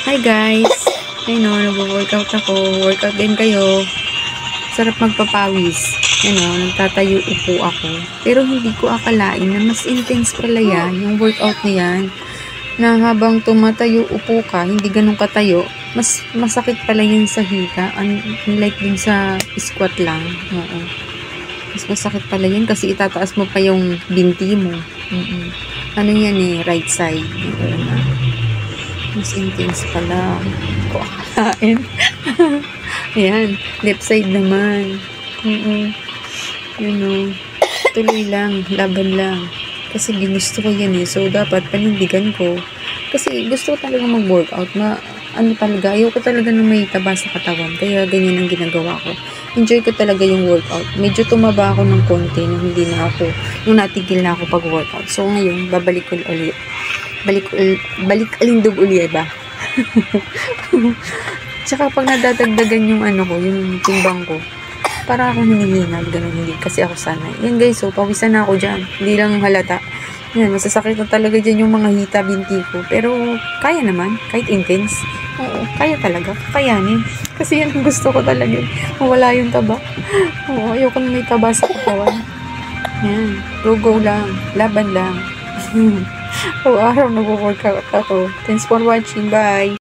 Hi guys! Ayun o, nag-workout ako. Workout din kayo. Sarap magpapawis. Ayun o, nagtatayo upo ako. Pero hindi ko akalain na mas intense pala yan, yung workout na yan. Na habang tumatayo upo ka, hindi ganun katayo, mas masakit pala yun sa hita. Unlike din sa squat lang. Oo. Mas masakit pala yun kasi itataas mo pa yung binti mo. Ano yan eh, right side. Yung una. Mas intense pala. Ko akalain. Ayan. Left side naman. Yun o. Tuloy lang. Laban lang. Kasi ginusto ko yan eh. So, dapat panindigan ko. Kasi gusto ko talaga mag-workout. Ano talaga. Ayoko talaga na may taba sa katawan. Kaya ganyan ang ginagawa ko. Enjoy ko talaga yung workout. Medyo tumaba ako ng konti nung hindi na ako, nung natigil na ako pag-workout. So, ngayon, babalik ko ulit. Balik alindog uli ba? Tsaka pag nadadagdagan yung ano ko, yung timbang ko, para akong hinihingal, ganun, hindi kasi ako sanay. Yan guys, so pawisan na ako dyan, hindi lang halata. Yan, masasakit na talaga dyan yung mga hita binti ko, pero kaya naman, kahit intense. Oo, kaya talaga, kakayanin. Kasi yan ang gusto ko talaga, mawala yung taba. Oo, ayoko na may taba sa katawan. Yan, go lang, laban lang. Araw-araw nag-workout ako. Thanks for watching. Bye!